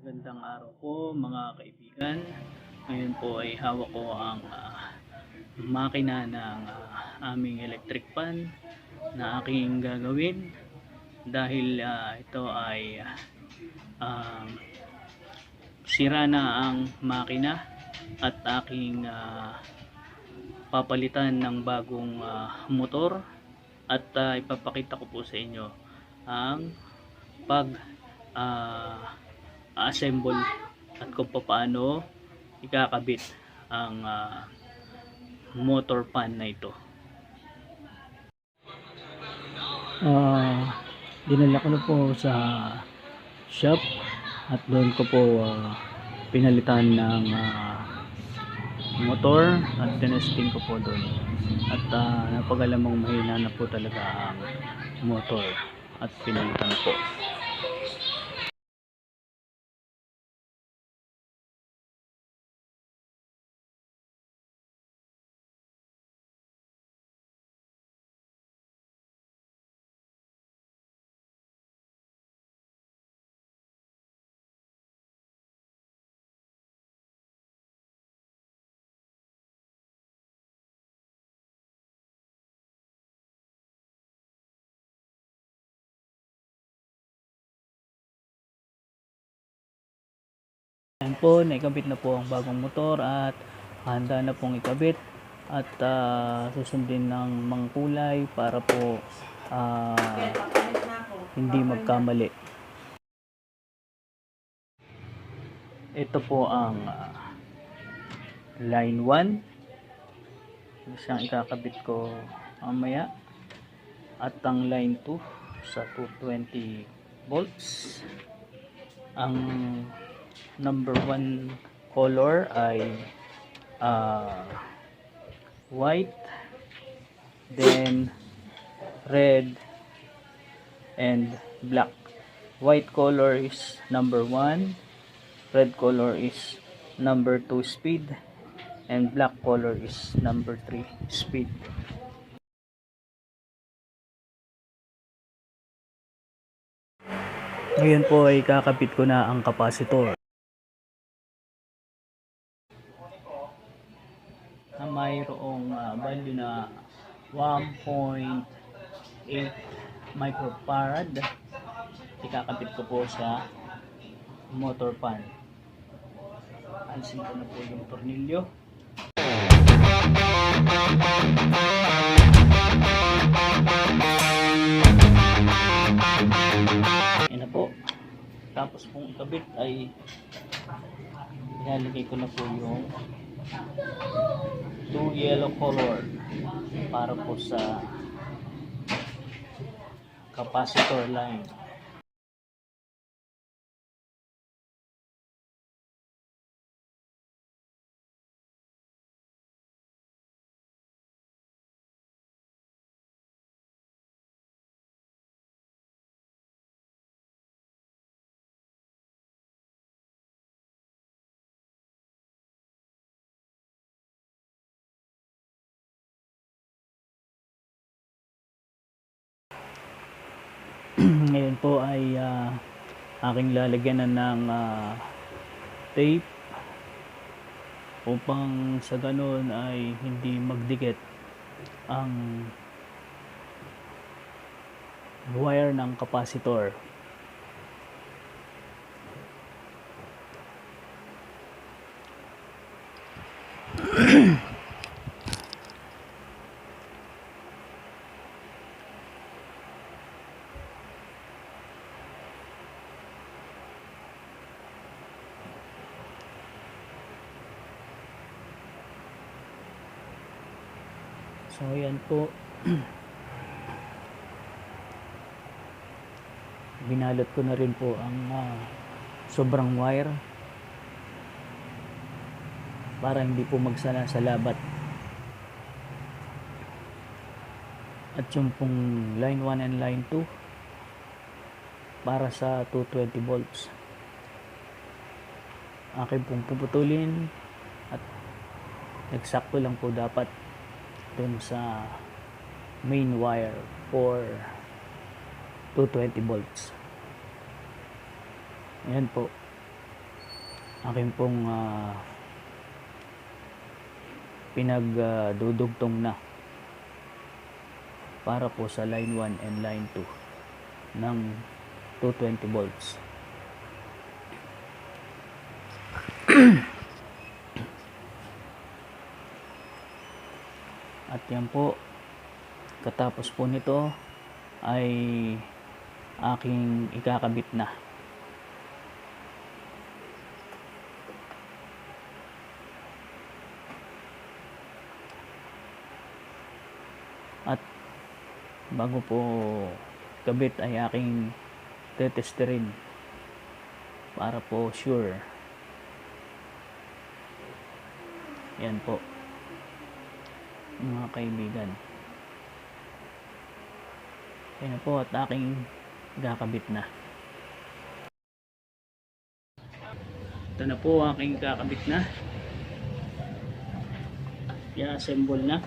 Magandang araw po mga kaibigan. Ngayon po ay hawak ko ang makina ng aming electric fan na aking gagawin dahil ito ay sira na ang makina at aking papalitan ng bagong motor at ipapakita ko po sa inyo ang pag assemble at kung paano ikakabit ang motor fan na ito. Dinala ko na po sa shop at doon ko po pinalitan ng motor at tinesting ko po doon at napagalamang mahina na po talaga ang motor at pinalitan po. Ayan po, naikabit na po ang bagong motor at handa na pong ikabit at susundin ng mga kulay para po hindi magkamali. Ito po ang line 1 isang ikakabit ko mamaya at ang line 2 sa 220 volts. Ang number 1 color ay white, then red and black. White color is number 1, red color is number 2 speed, and black color is number 3 speed. Ngayon po ay kakabit ko na ang capacitor na mayroong value na 1.8 microfarad. Ikakabit ko po sa motor fan. Alisin ko na po yung tornilyo. Yan na po. Tapos kung ikabit ay ilalagay ko na po yung 2 yellow color para po sa capacitor line. Ngayon po ay aking lalagyan ng tape upang sa ganun ay hindi magdikit ang wire ng capacitor. So ayan po. Binalot ko na rin po ang sobrang wire para hindi po magsala sa labat. At yung pong line 1 and line 2 para sa 220 volts. Akin pong puputulin at eksakto lang po dapat dun sa main wire for 220 volts. Ayan po. akin pong pinagdudugtong na para po sa line 1 and line 2 ng 220 volts. At yan po, katapos po nito ay aking ikakabit na. At bago po kabit ay aking tetesterin para po sure. Yan po mga kaibigan. Yan po at aking kakabit na. Ito na po aking kakabit na. I-assemble na.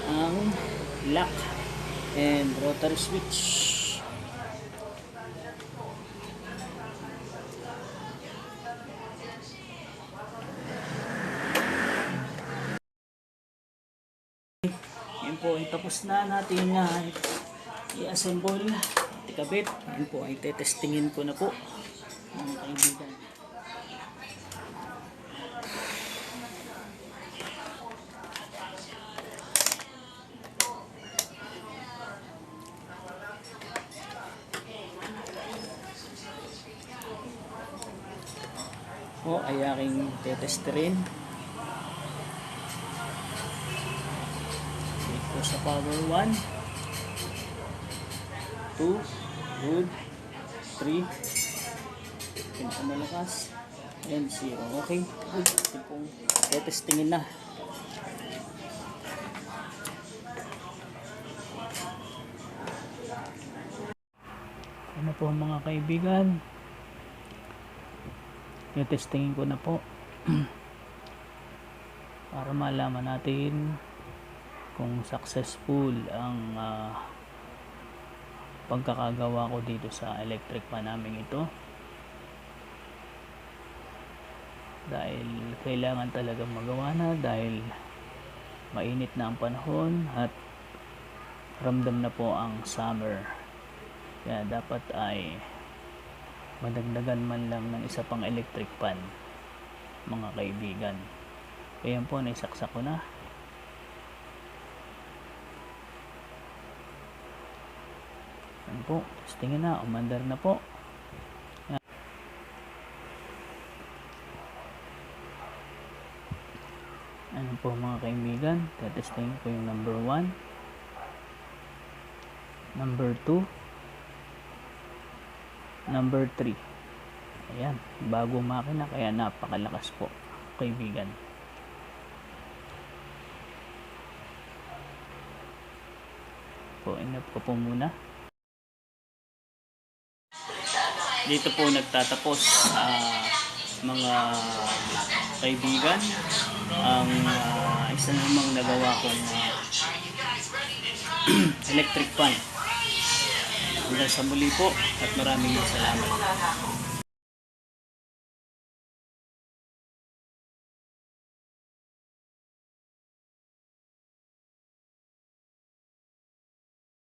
Ang lock and rotary switch. Yan po ay tapos na natin i-assemble, ikabit. Yan po ay tetestingin ko na po mga kaibigan. O ay aking tetesterin ito sa power 1 2 good 3 pinakamalakas and 0. Okay, good. Ito pong tetestingin na. Ano po mga kaibigan, testingin ko na po para malaman natin kung successful ang pagkakagawa ko dito sa electric pan namin ito, dahil kailangan talaga magawa na dahil mainit na ang panahon at ramdam na po ang summer, kaya dapat ay madagdagan man lang ng isa pang electric pan mga kaibigan. Ayan po, naisaksak ko na. Ayan po, tingin na, umandar na po. Ayan. Ayan po mga kaibigan, testing ko yung number 1, number 2, number 3. Ayan, bagong makina kaya napakalakas po kaibigan. Po, inap ko po muna. Dito po nagtatapos mga kaibigan ang isa namang nagawa kong electric pan. Hanggang sa muli po at maraming salamat.